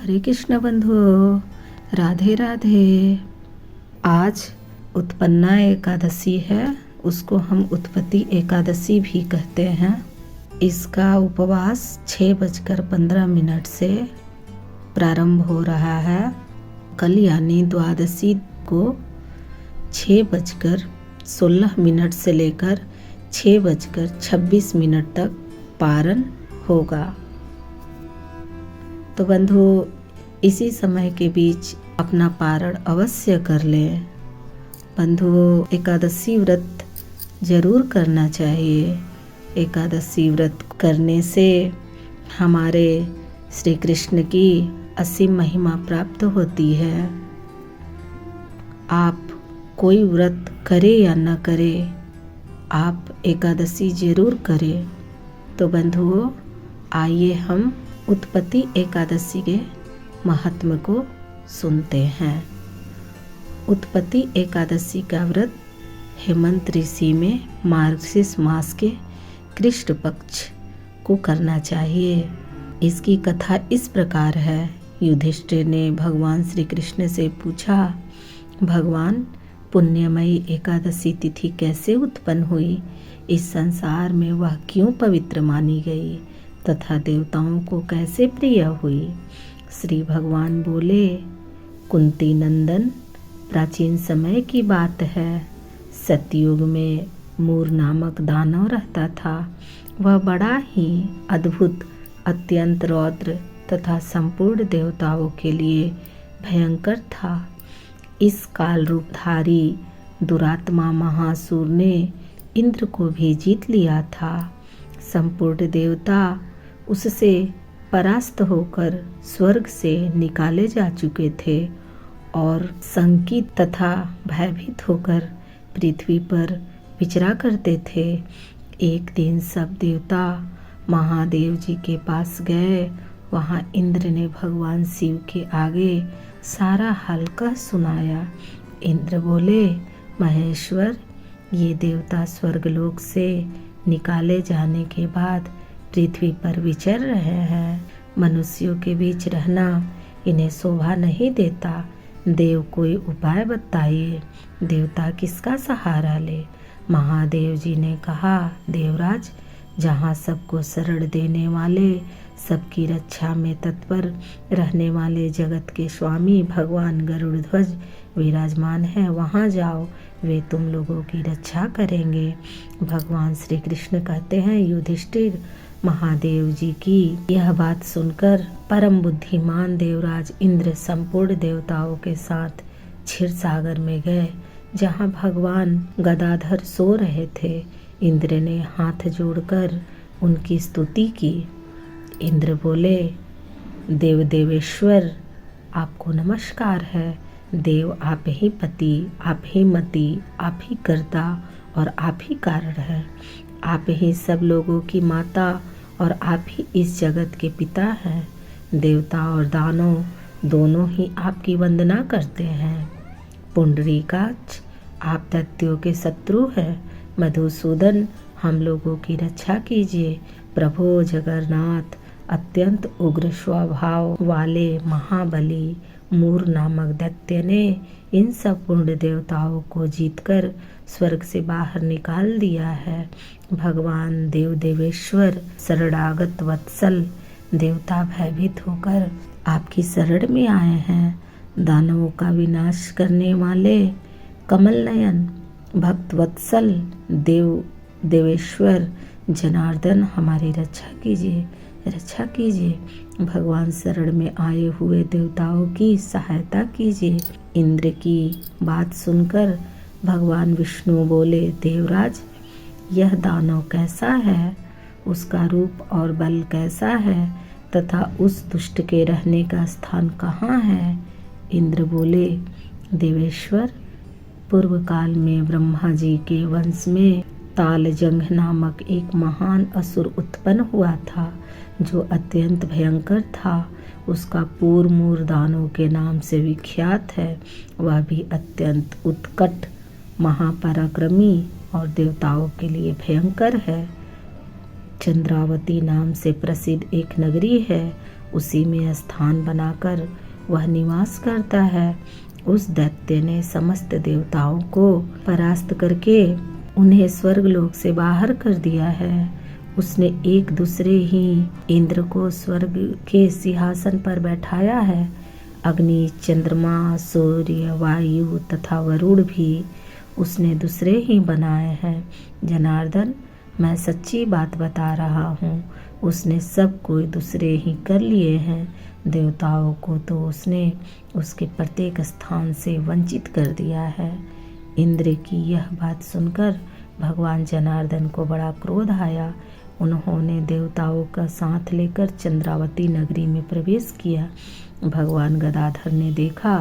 हरे कृष्ण बंधु, राधे राधे। आज उत्पन्ना एकादशी है, उसको हम उत्पत्ति एकादशी भी कहते हैं। इसका उपवास 6:15 से प्रारंभ हो रहा है। कल यानी द्वादशी को 6:16 से लेकर 6:26 तक पारण होगा। तो बंधु, इसी समय के बीच अपना पारण अवश्य कर लें। बंधु, एकादशी व्रत जरूर करना चाहिए। एकादशी व्रत करने से हमारे श्री कृष्ण की असीम महिमा प्राप्त होती है। आप कोई व्रत करे या न करे, आप एकादशी जरूर करें। तो बंधुओं, आइए हम उत्पत्ति एकादशी के महात्म्य को सुनते हैं। उत्पत्ति एकादशी का व्रत हेमंत ऋषि में मार्गशीर्ष मास के कृष्ण पक्ष को करना चाहिए। इसकी कथा इस प्रकार है। युधिष्ठिर ने भगवान श्री कृष्ण से पूछा, भगवान, पुण्यमयी एकादशी तिथि कैसे उत्पन्न हुई? इस संसार में वह क्यों पवित्र मानी गई तथा देवताओं को कैसे प्रिय हुई? श्री भगवान बोले, कुंती नंदन, प्राचीन समय की बात है। सतयुग में मूर नामक दानव रहता था। वह बड़ा ही अद्भुत, अत्यंत रौद्र तथा संपूर्ण देवताओं के लिए भयंकर था। इस काल रूपधारी दुरात्मा महासुर ने इंद्र को भी जीत लिया था। संपूर्ण देवता उससे परास्त होकर स्वर्ग से निकाले जा चुके थे और शंकित तथा भयभीत होकर पृथ्वी पर विचरा करते थे। एक दिन सब देवता महादेव जी के पास गए। वहाँ इंद्र ने भगवान शिव के आगे सारा हाल कह सुनाया। इंद्र बोले, महेश्वर, ये देवता स्वर्गलोक से निकाले जाने के बाद पृथ्वी पर विचर रहे हैं। मनुष्यों के बीच रहना इन्हें शोभा नहीं देता। देव कोई उपाय बताइए। देवता किसका सहारा ले? महादेव जी ने कहा, देवराज, जहाँ सबको शरण देने वाले, सबकी रक्षा में तत्पर रहने वाले जगत के स्वामी भगवान गरुड़ ध्वज विराजमान है, वहाँ जाओ, वे तुम लोगों की रक्षा करेंगे। भगवान श्री कृष्ण कहते हैं, युधिष्ठिर, महादेव जी की यह बात सुनकर परम बुद्धिमान देवराज इंद्र संपूर्ण देवताओं के साथ क्षीर सागर में गए, जहाँ भगवान गदाधर सो रहे थे। इंद्र ने हाथ जोड़कर उनकी स्तुति की। इंद्र बोले, देव देवेश्वर, आपको नमस्कार है। देव आप ही पति, आप ही मति, आप ही कर्ता और आप ही कारण है। आप ही सब लोगों की माता और आप ही इस जगत के पिता हैं। देवता और दानव दोनों ही आपकी वंदना करते हैं। पुंडरीकाक्ष, आप दैत्यों के शत्रु हैं। मधुसूदन, हम लोगों की रक्षा कीजिए। प्रभु जगन्नाथ, अत्यंत उग्र स्वभाव वाले महाबली मूर नामक दैत्य ने इन सब पुण्य देवताओं को जीतकर स्वर्ग से बाहर निकाल दिया है। भगवान देव देवेश्वर, शरणागत वत्सल देवता भयभीत होकर आपकी शरण में आए हैं। दानवों का विनाश करने वाले कमल नयन भक्त वत्सल देव देवेश्वर जनार्दन, हमारी रक्षा कीजिए, रक्षा कीजिए। भगवान शरण में आए हुए देवताओं की सहायता कीजिए। इंद्र की बात सुनकर भगवान विष्णु बोले, देवराज, यह दानव कैसा है? उसका रूप और बल कैसा है तथा उस दुष्ट के रहने का स्थान कहाँ है? इंद्र बोले, देवेश्वर, पूर्व काल में ब्रह्मा जी के वंश में तालजंघ नामक एक महान असुर उत्पन्न हुआ था, जो अत्यंत भयंकर था। उसका पूर्व मूर दानव के नाम से विख्यात है। वह भी अत्यंत उत्कट, महापराक्रमी और देवताओं के लिए भयंकर है। चंद्रावती नाम से प्रसिद्ध एक नगरी है, उसी में स्थान बनाकर वह निवास करता है। उस दैत्य ने समस्त देवताओं को परास्त करके उन्हें स्वर्गलोक से बाहर कर दिया है। उसने एक दूसरे ही इंद्र को स्वर्ग के सिंहासन पर बैठाया है। अग्नि, चंद्रमा, सूर्य, वायु तथा वरुण भी उसने दूसरे ही बनाए हैं। जनार्दन, मैं सच्ची बात बता रहा हूँ, उसने सब कोई दूसरे ही कर लिए हैं। देवताओं को तो उसने उसके प्रत्येक स्थान से वंचित कर दिया है। इंद्र की यह बात सुनकर भगवान जनार्दन को बड़ा क्रोध आया। उन्होंने देवताओं का साथ लेकर चंद्रावती नगरी में प्रवेश किया। भगवान गदाधर ने देखा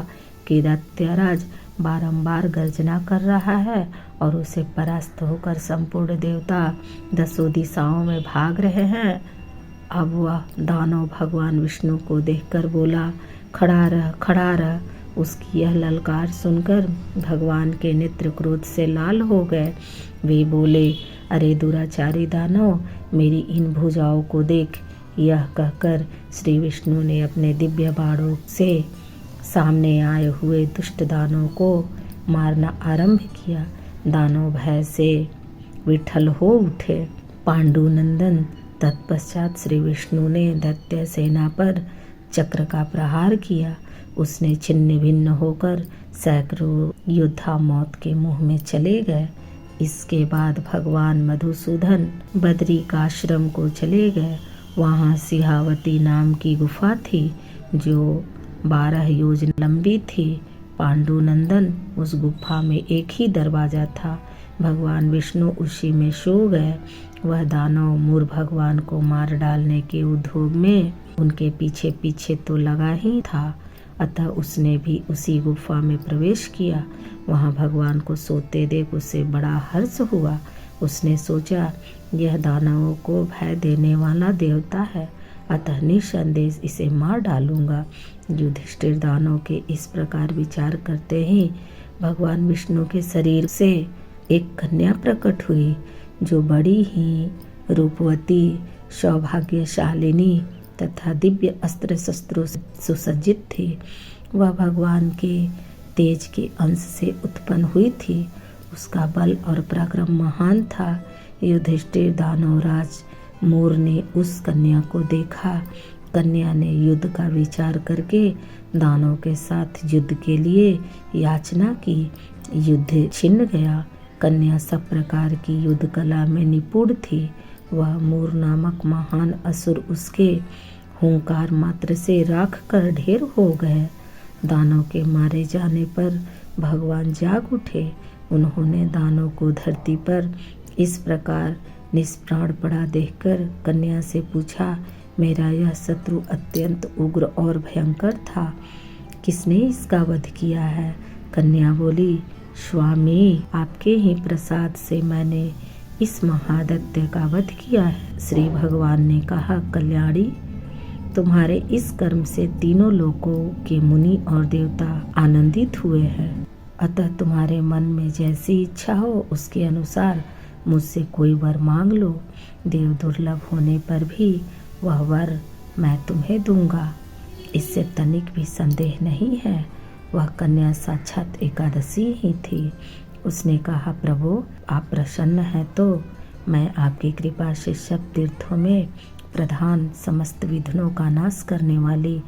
कि दैत्यराज बारंबार गर्जना कर रहा है और उसे परास्त होकर संपूर्ण देवता 10 दिशाओं में भाग रहे हैं। अब वह दानव भगवान विष्णु को देखकर बोला, खड़ा रह, खड़ा रह। उसकी यह ललकार सुनकर भगवान के नेत्र क्रोध से लाल हो गए। वे बोले, अरे दुराचारी दानव, मेरी इन भुजाओं को देख। यह कहकर श्री विष्णु ने अपने दिव्य बाणों से सामने आए हुए दुष्ट दानव को मारना आरंभ किया। दानव भय से विठल हो उठे। पांडुनंदन, तत्पश्चात श्री विष्णु ने दैत्य सेना पर चक्र का प्रहार किया। उसने छिन्न भिन्न होकर सैकड़ों योद्धा मौत के मुंह में चले गए। इसके बाद भगवान मधुसूदन बद्रिकाश्रम को चले गए। वहाँ सिहावती नाम की गुफा थी जो 12 योजन लंबी थी। पांडुनंदन, उस गुफा में एक ही दरवाजा था। भगवान विष्णु उसी में सो गए। वह दानव मूर भगवान को मार डालने के उद्योग में उनके पीछे पीछे तो लगा ही था, अतः उसने भी उसी गुफा में प्रवेश किया। वहाँ भगवान को सोते देख उसे बड़ा हर्ष हुआ। उसने सोचा, यह दानवों को भय देने वाला देवता है, अतः निसंदेह इसे मार डालूंगा। युधिष्ठिर दानव के इस प्रकार विचार करते ही भगवान विष्णु के शरीर से एक कन्या प्रकट हुई, जो बड़ी ही रूपवती, सौभाग्यशालिनी तथा दिव्य अस्त्र शस्त्रों से सुसज्जित थी। वह भगवान के तेज के अंश से उत्पन्न हुई थी। उसका बल और पराक्रम महान था। युधिष्ठिर दानवराज मूर ने उस कन्या को देखा। कन्या ने युद्ध का विचार करके दानव के साथ युद्ध के लिए याचना की। युद्ध छिन गया। कन्या सब प्रकार की युद्ध कला में निपुण थी। वह मूर नामक महान असुर उसके हुंकार मात्र से राख कर ढेर हो गए। दानव के मारे जाने पर भगवान जाग उठे। उन्होंने दानव को धरती पर इस प्रकार निष्प्राण पड़ा देखकर कन्या से पूछा, मेरा यह शत्रु अत्यंत उग्र और भयंकर था, किसने इसका वध किया है? कन्या बोली, स्वामी, आपके ही प्रसाद से मैंने इस महादैत्य का वध किया है। श्री भगवान ने कहा, कल्याणी, तुम्हारे इस कर्म से तीनों लोकों के मुनि और देवता आनंदित हुए हैं, अतः तुम्हारे मन में जैसी इच्छा हो उसके अनुसार मुझसे कोई वर मांग लो। देव दुर्लभ होने पर भी वह वर मैं तुम्हें दूंगा, इससे तनिक भी संदेह नहीं है। वह कन्या साक्षात एकादशी ही थी। उसने कहा, प्रभु, आप प्रसन्न हैं तो मैं आपकी कृपा से सब तीर्थों में प्रधान, समस्त विघ्नों का नाश करने वाली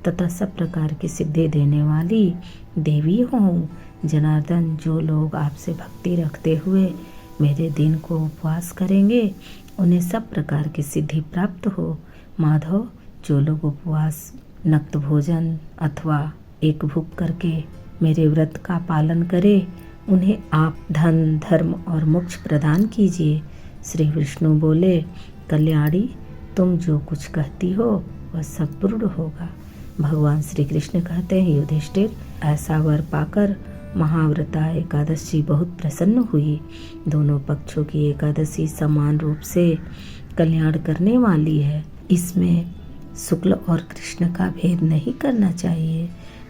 तथा सब प्रकार की सिद्धि देने वाली देवी हूँ। जनार्दन, जो लोग आपसे भक्ति रखते हुए मेरे दिन को उपवास करेंगे उन्हें सब प्रकार की सिद्धि प्राप्त हो। माधव, जो लोग उपवास, नक्त भोजन अथवा एक भूख करके मेरे व्रत का पालन करें, उन्हें आप धन, धर्म और मोक्ष प्रदान कीजिए। श्री विष्णु बोले, कल्याणी, तुम जो कुछ कहती हो वह सब पूर्ण होगा। भगवान श्री कृष्ण कहते हैं, युधिष्ठिर, ऐसा वर पाकर महाव्रता एकादशी बहुत प्रसन्न हुई। दोनों पक्षों की एकादशी समान रूप से कल्याण करने वाली है। इसमें शुक्ल और कृष्ण का भेद नहीं करना चाहिए।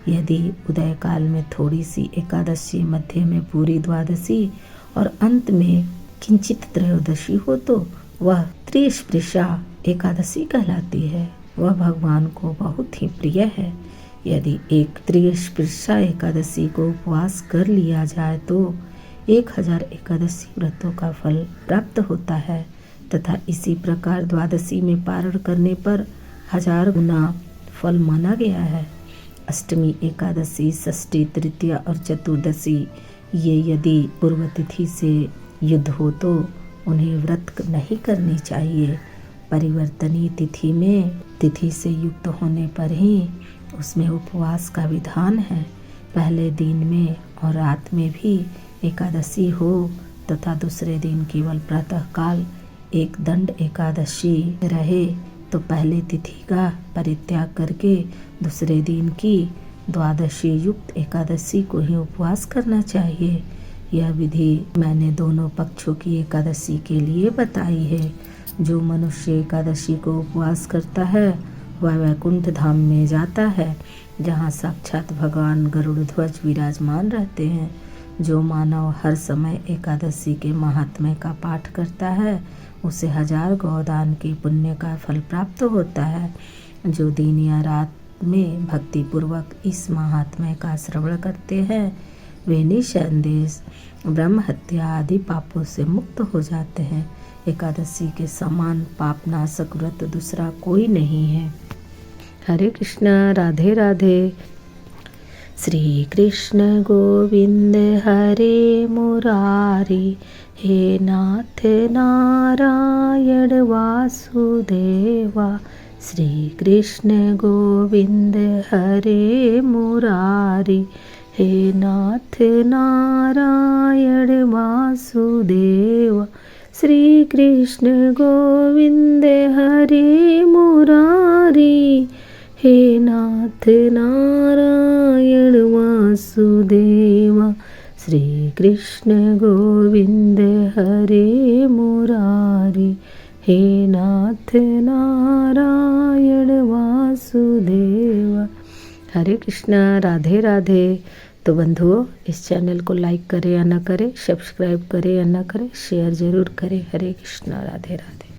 यदि उदय काल में थोड़ी सी एकादशी, मध्य में पूरी द्वादशी और अंत में किंचित त्रयोदशी हो तो वह त्रिस्पृशा एकादशी कहलाती है। वह भगवान को बहुत ही प्रिय है। यदि एक त्रिस्पर्शा एकादशी को उपवास कर लिया जाए तो 1000 एकादशी व्रतों का फल प्राप्त होता है तथा इसी प्रकार द्वादशी में पारण करने पर 1000 गुना फल माना गया है। अष्टमी, एकादशी, षष्ठी, तृतीया और चतुर्दशी ये यदि पूर्व तिथि से युद्ध हो तो उन्हें व्रत नहीं करनी चाहिए। परिवर्तनीय तिथि में तिथि से युक्त होने पर ही उसमें उपवास का विधान है। पहले दिन में और रात में भी एकादशी हो तथा दूसरे दिन केवल प्रातःकाल एक दंड एकादशी रहे तो पहले तिथि का परित्याग करके दूसरे दिन की द्वादशी युक्त एकादशी को ही उपवास करना चाहिए। यह विधि मैंने दोनों पक्षों की एकादशी के लिए बताई है। जो मनुष्य एकादशी को उपवास करता है वह वैकुंठ धाम में जाता है जहाँ साक्षात भगवान गरुड़ ध्वज विराजमान रहते हैं। जो मानव हर समय एकादशी के महात्म्य का पाठ करता है उसे 1000 गौदान के पुण्य का फल प्राप्त होता है। जो दिन या रात में भक्ति पूर्वक इस महात्म्य का श्रवण करते हैं वे निसंदेह ब्रह्म हत्या आदि पापों से मुक्त हो जाते हैं। एकादशी के समान पापनाशक व्रत दूसरा कोई नहीं है। हरे कृष्णा, राधे राधे। श्री कृष्ण गोविंद हरे मुरारी, हे नाथ नारायण वासुदेवा। श्री कृष्ण गोविंद हरे मुरारी, हे नाथ नारायण वासुदेवा। श्री कृष्ण गोविंद हरे मुरारी, हे नाथ नारायण वासुदेवा। श्री कृष्ण गोविंद हरे मुरारी, हे नाथ नारायण वासुदेवा। हरे कृष्णा, राधे राधे। तो बंधुओं, इस चैनल को लाइक करें या न करें, सब्सक्राइब करें या न करें, शेयर जरूर करें। हरे कृष्णा, राधे राधे।